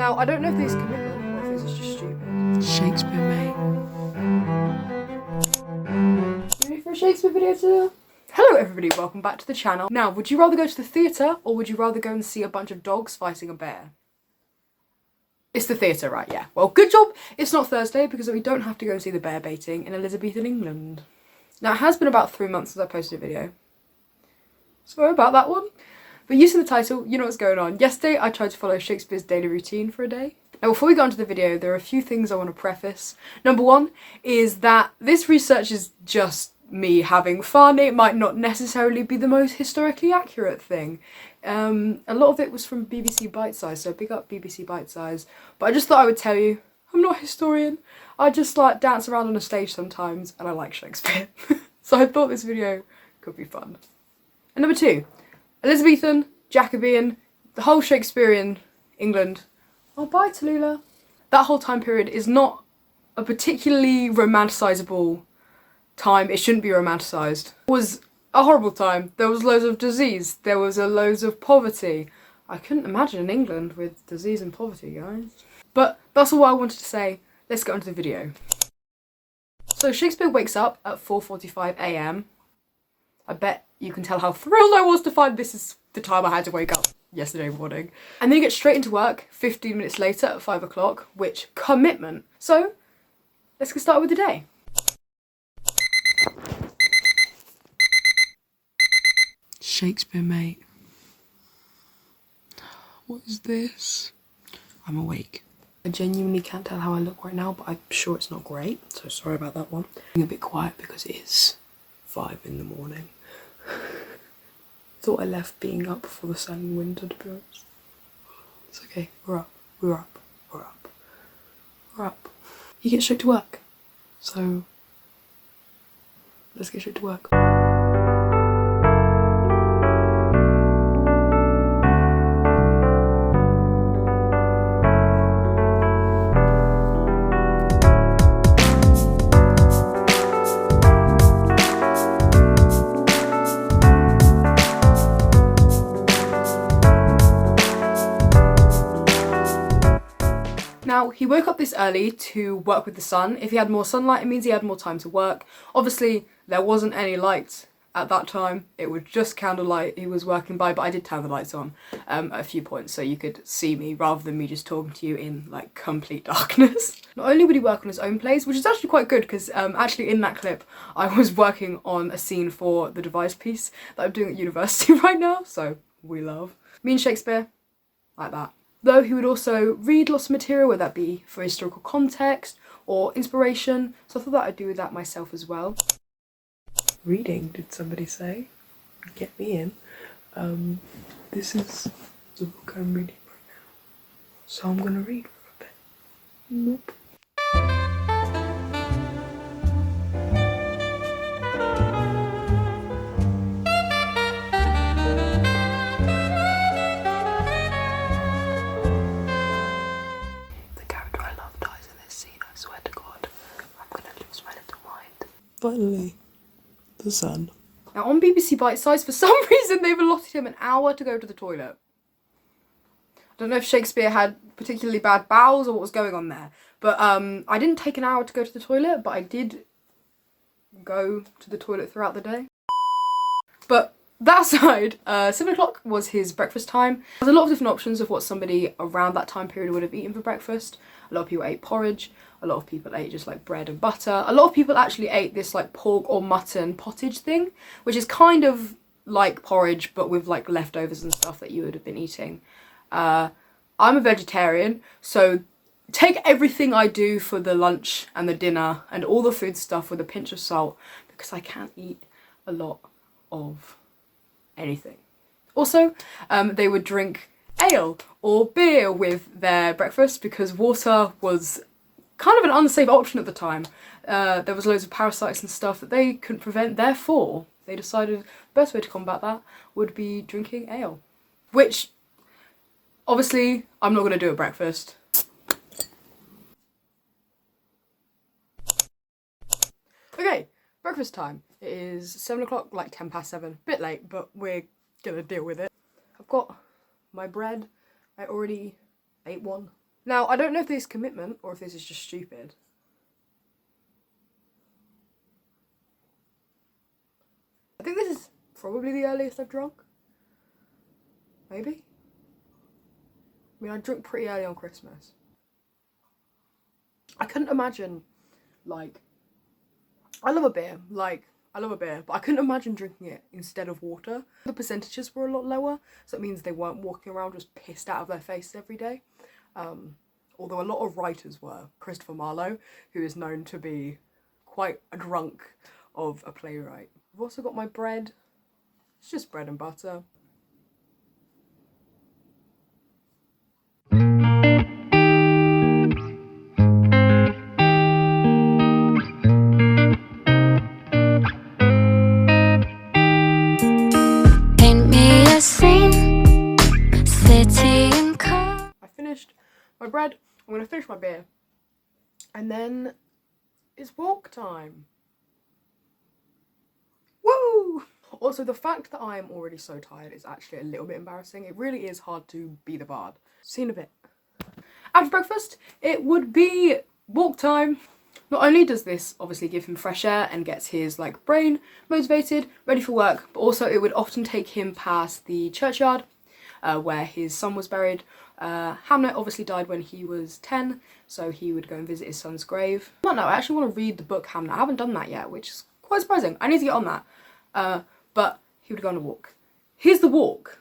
Now, I don't know if these are committal or if this is just stupid. Shakespeare, mate. You ready for a Shakespeare video today? Hello everybody, welcome back to the channel. Now, would you rather go to the theatre or would you rather go and see a bunch of dogs fighting a bear? It's the theatre, right? Yeah. Well, good job it's not Thursday because we don't have to go and see the bear baiting in Elizabethan England. Now, it has been about 3 months since I posted a video. Sorry about that one. But using the title, you know what's going on. Yesterday, I tried to follow Shakespeare's daily routine for a day. Now, before we go into the video, there are a few things I want to preface. Number one is that this research is just me having fun. It might not necessarily be the most historically accurate thing. A lot of it was from BBC Bitesize, so big up BBC Bitesize. But I just thought I would tell you, I'm not a historian. I just like dance around on a stage sometimes and I like Shakespeare. So I thought this video could be fun. And number two, Elizabethan, Jacobean, the whole Shakespearean England. Oh, bye Tallulah. That whole time period is not a particularly romanticisable time. It shouldn't be romanticised. It was a horrible time. There was loads of disease. There was loads of poverty. I couldn't imagine England with disease and poverty, guys. But that's all I wanted to say. Let's get on to the video. So Shakespeare wakes up at 4:45 AM. I bet you can tell how thrilled I was to find this is the time I had to wake up yesterday morning. And then he gets straight into work 15 minutes later at 5 o'clock, which commitment. So let's get started with the day. Shakespeare, mate. What is this? I'm awake. I genuinely can't tell how I look right now, but I'm sure it's not great, so sorry about that one. I'm a bit quiet because it is 5 in the morning. Thought I left being up for the sun and winter, to be honest. It's okay, we're up, we're up, we're up, we're up. You get straight to work, so let's get straight to work. Now, he woke up this early to work with the sun. If he had more sunlight, it means he had more time to work. Obviously, there wasn't any light at that time. It was just candlelight he was working by, but I did turn the lights on at a few points so you could see me rather than me just talking to you in like complete darkness. Not only would he work on his own plays, which is actually quite good because actually in that clip, I was working on a scene for the device piece that I'm doing at university right now, so we love. Me and Shakespeare, like that. Though he would also read lots of material, whether that be for historical context or inspiration, so I thought that I'd do that myself as well. Reading, did somebody say? Get me in. This is the book I'm reading right now, so I'm gonna read for a bit. Nope. Finally, the sun. Now on BBC Bitesize, for some reason they've allotted him an hour to go to the toilet. I don't know if Shakespeare had particularly bad bowels or what was going on there, but I didn't take an hour to go to the toilet, but I did go to the toilet throughout the day. But that aside, 7 o'clock was his breakfast time. There's a lot of different options of what somebody around that time period would have eaten for breakfast. A lot of people ate porridge. A lot of people ate just like bread and butter. A lot of people actually ate this like pork or mutton pottage thing, which is kind of like porridge but with like leftovers and stuff that you would have been eating. I'm a vegetarian, so take everything I do for the lunch and the dinner and all the food stuff with a pinch of salt because I can't eat a lot of anything. Also, they would drink ale or beer with their breakfast because water was kind of an unsafe option at the time. There was loads of parasites and stuff that they couldn't prevent, therefore they decided the best way to combat that would be drinking ale. Which, obviously, I'm not going to do at breakfast. Okay, breakfast time. It is 7 o'clock, like 10 past 7. Bit late, but we're going to deal with it. I've got my bread. I already ate one Now, I don't know if this is commitment or if this is just stupid. I think this is probably the earliest I've drunk. Maybe? I mean, I drink pretty early on Christmas. I couldn't imagine, like, I love a beer, but I couldn't imagine drinking it instead of water. The percentages were a lot lower, so it means they weren't walking around just pissed out of their faces every day. Although a lot of writers were. Christopher Marlowe, who is known to be quite a drunk of a playwright. I've also got my bread. It's just bread and butter. My bread, I'm going to finish my beer, and then it's walk time. Woo! Also, the fact that I am already so tired is actually a little bit embarrassing. It really is hard to be the bard. See you in a bit. After breakfast, it would be walk time. Not only does this obviously give him fresh air and gets his like brain motivated, ready for work, but also it would often take him past the churchyard where his son was buried. Hamlet obviously died when he was 10, so he would go and visit his son's grave. Well, no, I actually want to read the book Hamlet. I haven't done that yet, which is quite surprising. I need to get on that. But he would go on a walk. Here's the walk.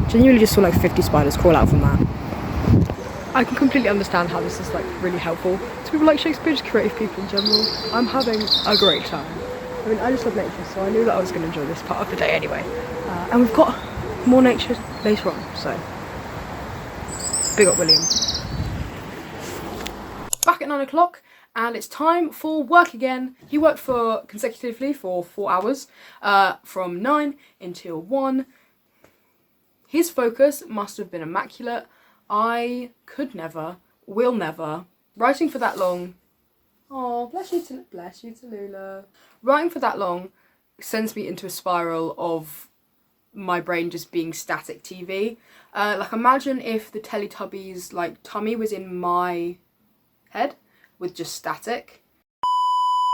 Genuinely just saw like 50 spiders crawl out from that. I can completely understand how this is like really helpful to people like Shakespeare, just creative people in general. I'm having a great time. I mean, I just love nature, so I knew that I was going to enjoy this part of the day anyway. And we've got more nature later on, so big up William. Back at 9 o'clock, and it's time for work again. He worked consecutively for 4 hours, from 9 until 1. His focus must have been immaculate. I could never, will never. Writing for that long, oh, bless you Tallulah. Writing for that long sends me into a spiral of my brain just being static TV. Like imagine if the Teletubbies like tummy was in my head with just static.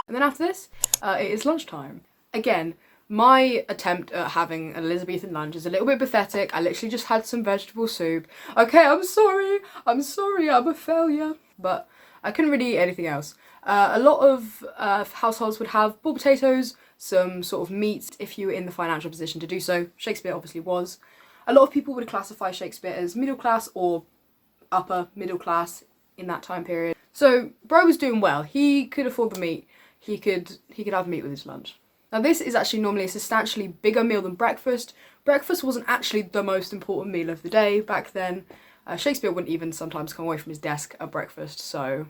And then after this, it is lunchtime. Again, my attempt at having an Elizabethan lunch is a little bit pathetic. I literally just had some vegetable soup. Okay, I'm sorry, I'm a failure. But I couldn't really eat anything else. A lot of households would have boiled potatoes, some sort of meat if you were in the financial position to do so. Shakespeare obviously was. A lot of people would classify Shakespeare as middle class or upper middle class in that time period. So bro was doing well. He could afford the meat. He could have meat with his lunch. Now this is actually normally a substantially bigger meal than breakfast. Breakfast wasn't actually the most important meal of the day back then. Shakespeare wouldn't even sometimes come away from his desk at breakfast, so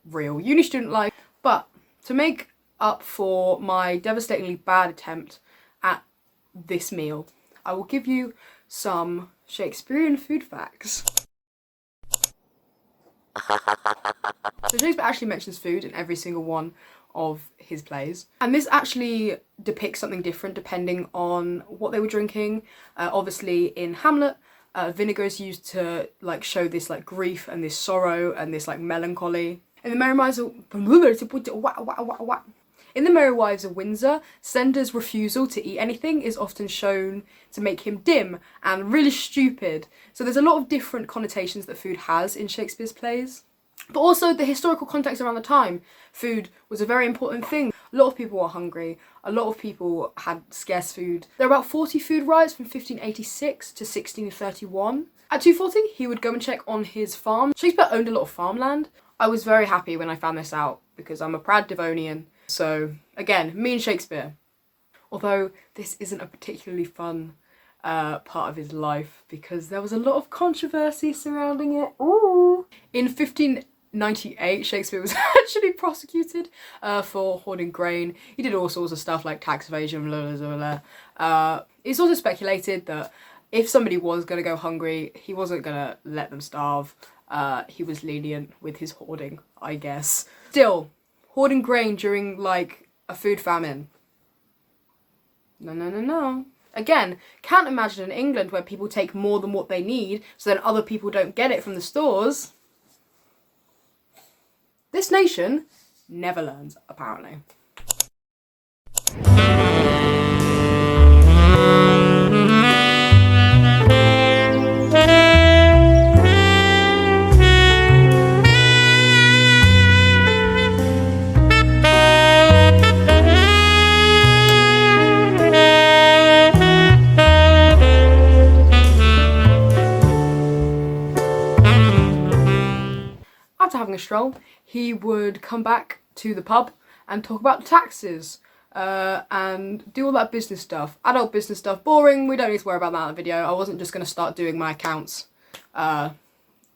real uni student life. But to make up for my devastatingly bad attempt at this meal, I will give you some Shakespearean food facts. So Shakespeare actually mentions food in every single one of his plays, and this actually depicts something different depending on what they were drinking. Obviously in Hamlet, vinegar is used to like show this like grief and this sorrow and this like melancholy. In the Merry Wives of Windsor, Stendar's refusal to eat anything is often shown to make him dim and really stupid. So there's a lot of different connotations that food has in Shakespeare's plays. But also the historical context around the time. Food was a very important thing. A lot of people were hungry. A lot of people had scarce food. There were about 40 food riots from 1586 to 1631. At 2:40, he would go and check on his farm. Shakespeare owned a lot of farmland. I was very happy when I found this out because I'm a proud Devonian. So again, me and Shakespeare. Although this isn't a particularly fun part of his life because there was a lot of controversy surrounding it. Ooh. In 98, Shakespeare was actually prosecuted for hoarding grain. He did all sorts of stuff like tax evasion, blah, blah, blah, blah. It's also speculated that if somebody was going to go hungry, he wasn't going to let them starve. He was lenient with his hoarding, I guess. Still, hoarding grain during like a food famine. No, no, no, no. Again, can't imagine in England where people take more than what they need so then other people don't get it from the stores. This nation never learns, apparently. After having a stroll, he would come back to the pub and talk about taxes and do all that business stuff. Adult business stuff, boring, we don't need to worry about that in the video. I wasn't just going to start doing my accounts. Not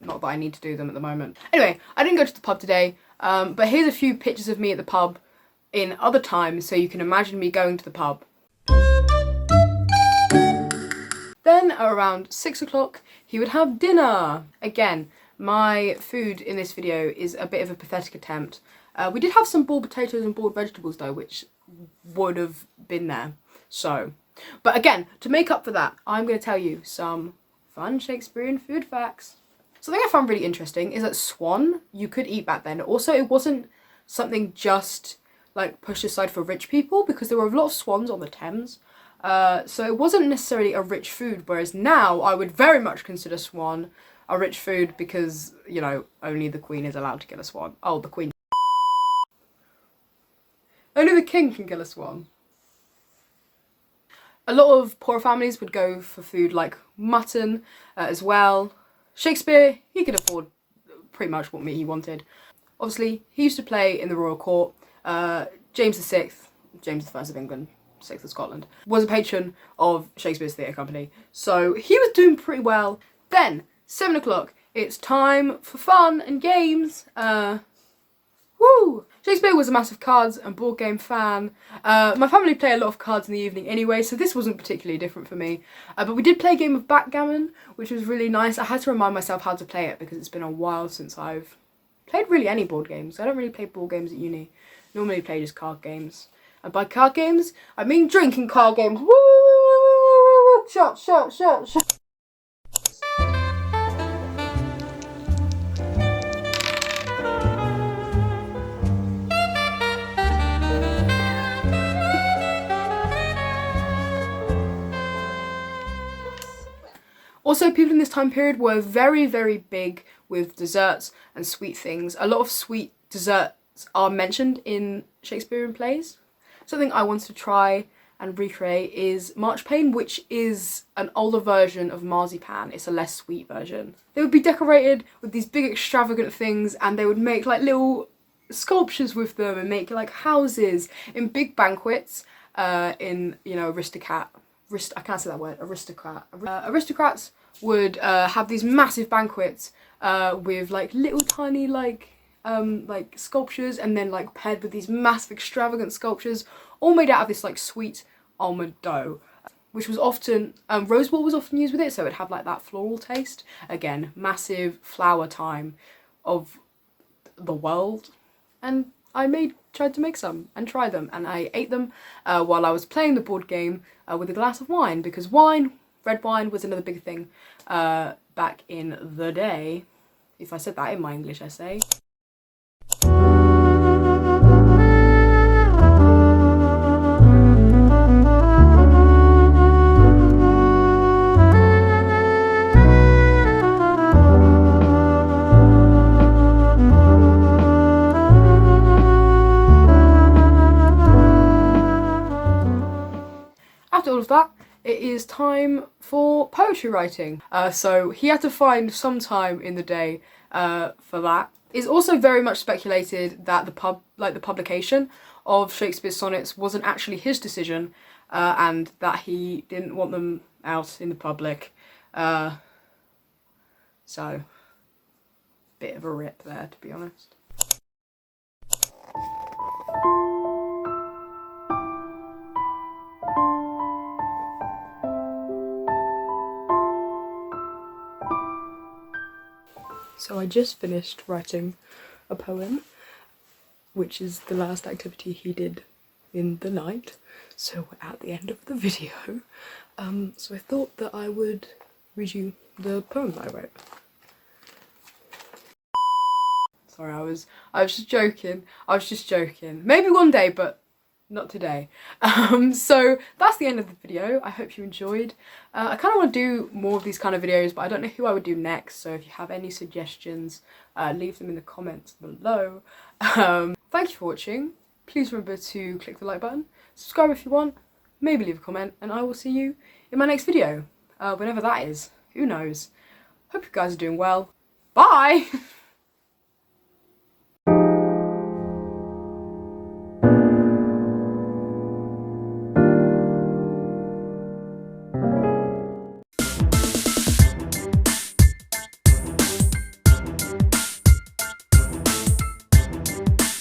that I need to do them at the moment. Anyway, I didn't go to the pub today, but here's a few pictures of me at the pub in other times so you can imagine me going to the pub. Then at around 6 o'clock, he would have dinner. Again, my food in this video is a bit of a pathetic attempt. We did have some boiled potatoes and boiled vegetables though, which would have been there. So, but again, to make up for that, I'm going to tell you some fun Shakespearean food facts. Something I found really interesting is that swan you could eat back then. Also, it wasn't something just like pushed aside for rich people because there were a lot of swans on the Thames. So it wasn't necessarily a rich food, whereas now I would very much consider swan a rich food because, you know, only the Queen is allowed to kill a swan. Oh, the Queen. Only the King can kill a swan. A lot of poor families would go for food like mutton as well. Shakespeare, he could afford pretty much what meat he wanted. Obviously, he used to play in the royal court. James VI, James I of England, 6th of Scotland, was a patron of Shakespeare's theatre company. So he was doing pretty well. Then, 7 o'clock, it's time for fun and games. Woo! Shakespeare was a massive cards and board game fan. My family play a lot of cards in the evening anyway, so this wasn't particularly different for me. But we did play a game of backgammon, which was really nice. I had to remind myself how to play it because it's been a while since I've played really any board games. I don't really play board games at uni. Normally play just card games. And by card games, I mean drinking card games. Woo! Shot, shot, shot, shot. Also, people in this time period were very, very big with desserts and sweet things. A lot of sweet desserts are mentioned in Shakespearean plays. Something I wanted to try and recreate is marchpane, which is an older version of marzipan. It's a less sweet version. They would be decorated with these big extravagant things and they would make like little sculptures with them and make like houses in big banquets in, you know, I can't say that word, aristocrat. Aristocrats would have these massive banquets with like little tiny like sculptures and then like paired with these massive extravagant sculptures all made out of this like sweet almond dough, which was often, rosewater was often used with it, so it'd have like that floral taste. Again, massive flower time of the world. And I tried to make some and try them, and I ate them while I was playing the board game with a glass of wine, because red wine was another big thing back in the day. If I said that in my English essay. After all of that, it is time for poetry writing. So he had to find some time in the day for that. It's also very much speculated that the publication of Shakespeare's sonnets wasn't actually his decision, and that he didn't want them out in the public. So, bit of a rip there, to be honest. So I just finished writing a poem, which is the last activity he did in the night. So we're at the end of the video. So I thought that I would read you the poem that I wrote. Sorry, I was just joking. I was just joking. Maybe one day, but not today. So that's the end of the video. I hope you enjoyed. I kind of want to do more of these kind of videos, but I don't know who I would do next. So if you have any suggestions, leave them in the comments below. Thank you for watching. Please remember to click the like button, subscribe if you want, maybe leave a comment, and I will see you in my next video. Whenever that is. Who knows? Hope you guys are doing well. Bye!